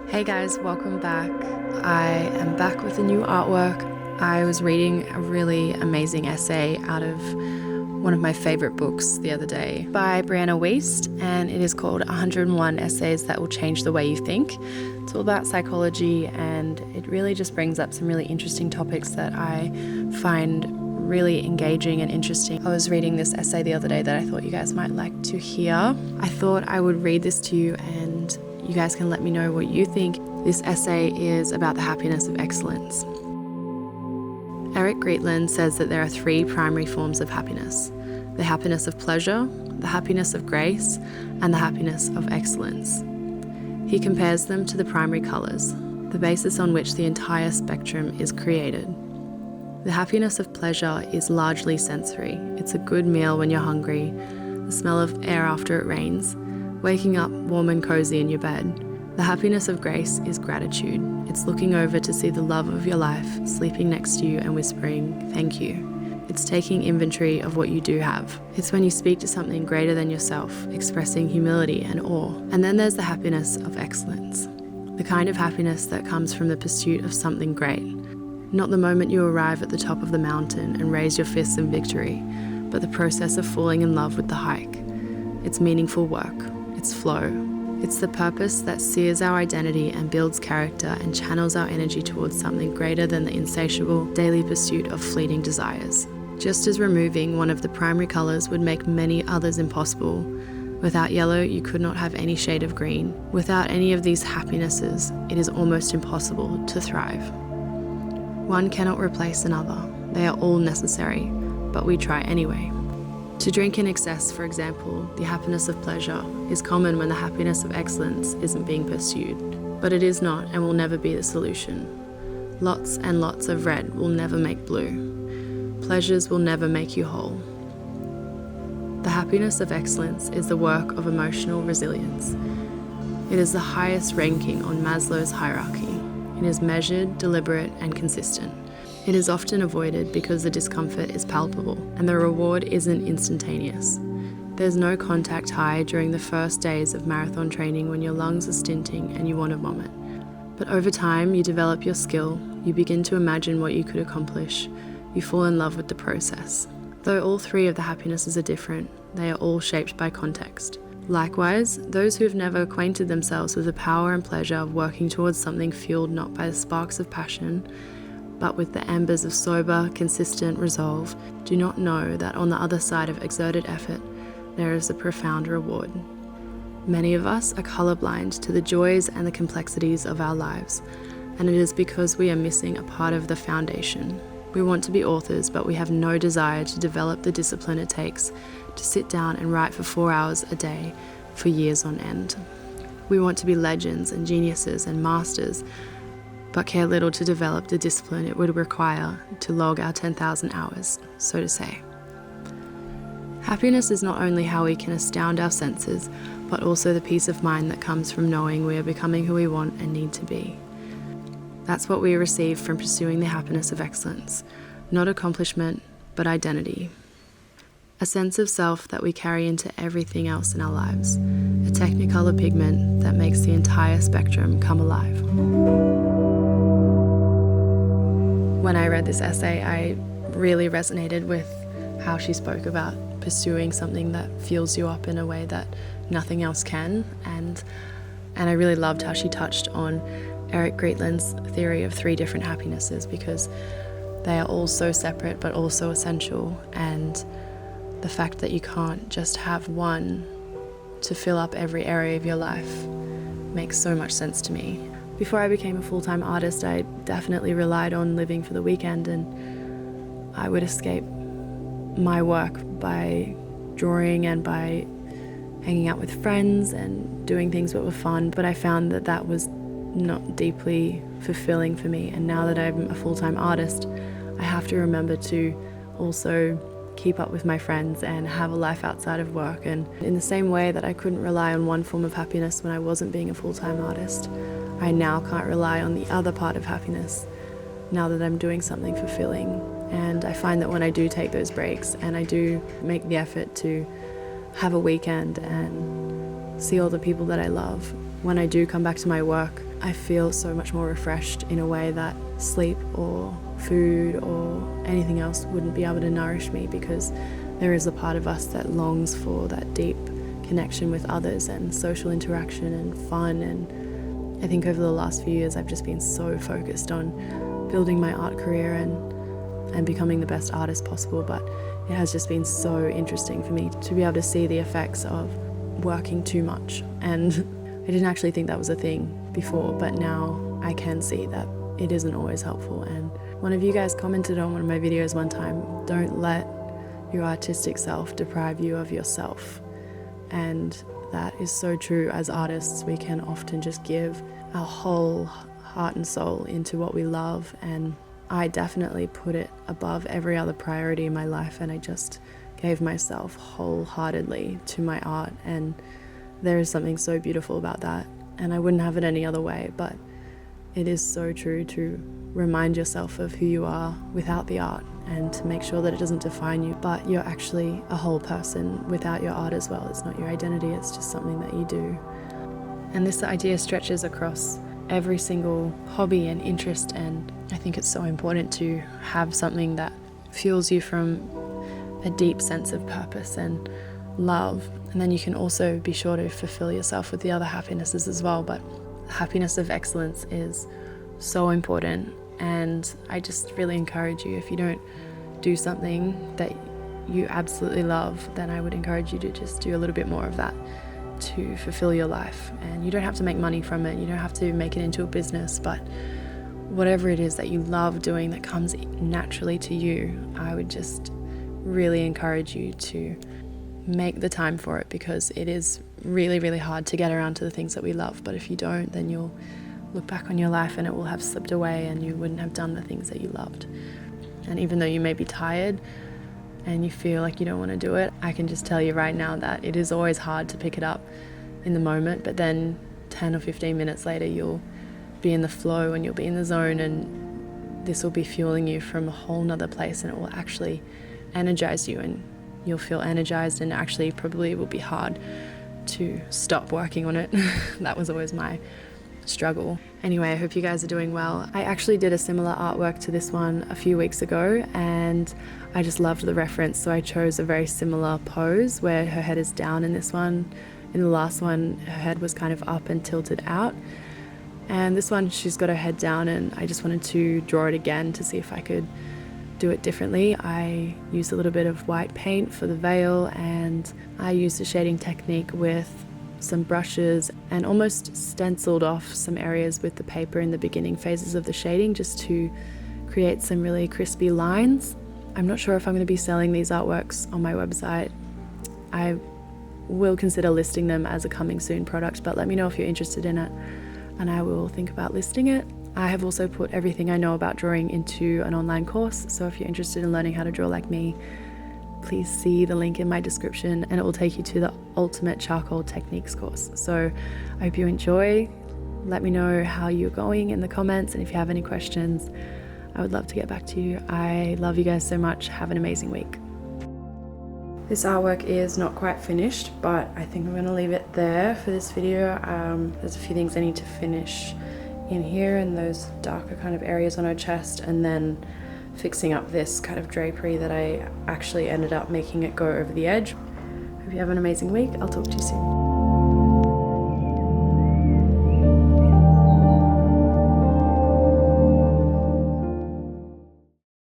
Hey guys, welcome back. I am back with a new artwork. I was reading a really amazing essay out of one of my favorite books the other day by Brianna Wiest, and it is called 101 Essays That Will Change the Way You Think. It's all about psychology, and it really just brings up some really interesting topics that I find really engaging and interesting. I was reading this essay the other day that I thought you guys might like to hear. I thought I would read this to you and you guys can let me know what you think. This essay is about the happiness of excellence. Eric Greitland says that there are three primary forms of happiness: the happiness of pleasure, the happiness of grace, and the happiness of excellence. He compares them to the primary colours, the basis on which the entire spectrum is created. The happiness of pleasure is largely sensory. It's a good meal when you're hungry, the smell of air after it rains, waking up warm and cozy in your bed. The happiness of grace is gratitude. It's looking over to see the love of your life sleeping next to you and whispering, "Thank you." It's taking inventory of what you do have. It's when you speak to something greater than yourself, expressing humility and awe. And then there's the happiness of excellence, the kind of happiness that comes from the pursuit of something great. Not the moment you arrive at the top of the mountain and raise your fists in victory, but the process of falling in love with the hike. It's meaningful work. It's flow. It's the purpose that sears our identity and builds character and channels our energy towards something greater than the insatiable daily pursuit of fleeting desires. Just as removing one of the primary colours would make many others impossible, without yellow you could not have any shade of green. Without any of these happinesses, it is almost impossible to thrive. One cannot replace another. They are all necessary, but we try anyway. To drink in excess, for example, the happiness of pleasure, is common when the happiness of excellence isn't being pursued. But it is not and will never be the solution. Lots and lots of red will never make blue. Pleasures will never make you whole. The happiness of excellence is the work of emotional resilience. It is the highest ranking on Maslow's hierarchy. It is measured, deliberate, and consistent. It is often avoided because the discomfort is palpable and the reward isn't instantaneous. There's no contact high during the first days of marathon training when your lungs are stinting and you want to vomit. But over time, you develop your skill, you begin to imagine what you could accomplish, you fall in love with the process. Though all three of the happinesses are different, they are all shaped by context. Likewise, those who have never acquainted themselves with the power and pleasure of working towards something fueled not by the sparks of passion, but with the embers of sober, consistent resolve, do not know that on the other side of exerted effort, there is a profound reward. Many of us are colorblind to the joys and the complexities of our lives, and it is because we are missing a part of the foundation. We want to be authors, but we have no desire to develop the discipline it takes to sit down and write for 4 hours a day for years on end. We want to be legends and geniuses and masters, but care little to develop the discipline it would require to log our 10,000 hours, so to say. Happiness is not only how we can astound our senses, but also the peace of mind that comes from knowing we are becoming who we want and need to be. That's what we receive from pursuing the happiness of excellence, not accomplishment, but identity. A sense of self that we carry into everything else in our lives, a technicolor pigment that makes the entire spectrum come alive. When I read this essay, I really resonated with how she spoke about pursuing something that fuels you up in a way that nothing else can, and I really loved how she touched on Eric Greitland's theory of three different happinesses, because they are all so separate but also essential, and the fact that you can't just have one to fill up every area of your life makes so much sense to me. Before I became a full-time artist, I definitely relied on living for the weekend, and I would escape my work by drawing and by hanging out with friends and doing things that were fun, but I found that that was not deeply fulfilling for me. And now that I'm a full-time artist, I have to remember to also keep up with my friends and have a life outside of work. And in the same way that I couldn't rely on one form of happiness when I wasn't being a full-time artist, I now can't rely on the other part of happiness now that I'm doing something fulfilling. And I find that when I do take those breaks and I do make the effort to have a weekend and see all the people that I love, when I do come back to my work, I feel so much more refreshed in a way that sleep or food or anything else wouldn't be able to nourish me, because there is a part of us that longs for that deep connection with others and social interaction and fun. And I think over the last few years I've just been so focused on building my art career and becoming the best artist possible, but it has just been so interesting for me to be able to see the effects of working too much. And I didn't actually think that was a thing before, but now I can see that it isn't always helpful. And one of you guys commented on one of my videos one time, don't let your artistic self deprive you of yourself. And that is so true. As artists, we can often just give our whole heart and soul into what we love, and I definitely put it above every other priority in my life, and I just gave myself wholeheartedly to my art, and there is something so beautiful about that, and I wouldn't have it any other way. But it is so true to remind yourself of who you are without the art, and to make sure that it doesn't define you, but you're actually a whole person without your art as well. It's not your identity, it's just something that you do. And this idea stretches across every single hobby and interest, and I think it's so important to have something that fuels you from a deep sense of purpose and love, and then you can also be sure to fulfill yourself with the other happinesses as well. But the happiness of excellence is so important, and I just really encourage you, if you don't do something that you absolutely love, then I would encourage you to just do a little bit more of that to fulfill your life. And you don't have to make money from it, you don't have to make it into a business, but whatever it is that you love doing that comes naturally to you, I would just really encourage you to make the time for it, because it is really, really hard to get around to the things that we love. But if you don't, then you'll look back on your life and it will have slipped away, and you wouldn't have done the things that you loved. And even though you may be tired and you feel like you don't want to do it, I can just tell you right now that it is always hard to pick it up in the moment, but then 10 or 15 minutes later you'll be in the flow and you'll be in the zone, and this will be fueling you from a whole nother place, and it will actually energize you, and you'll feel energized, and actually probably it will be hard to stop working on it. That was always my struggle. Anyway, I hope you guys are doing well. I actually did a similar artwork to this one a few weeks ago, and I just loved the reference, so I chose a very similar pose where her head is down in this one. In the last one, her head was kind of up and tilted out, and this one she's got her head down, and I just wanted to draw it again to see if I could do it differently. I used a little bit of white paint for the veil, and I used a shading technique with some brushes and almost stenciled off some areas with the paper in the beginning phases of the shading, just to create some really crispy lines. I'm not sure if I'm going to be selling these artworks on my website. I will consider listing them as a coming soon product, but let me know if you're interested in it and I will think about listing it. I have also put everything I know about drawing into an online course, so if you're interested in learning how to draw like me, please see the link in my description and it will take you to the Ultimate Charcoal Techniques course. So I hope you enjoy. Let me know how you're going in the comments, and if you have any questions, I would love to get back to you. I love you guys so much. Have an amazing week. This artwork is not quite finished, but I think I'm going to leave it there for this video. There's a few things I need to finish in here and those darker kind of areas on her chest, and then fixing up this kind of drapery that I actually ended up making it go over the edge. Hope you have an amazing week. I'll talk to you soon.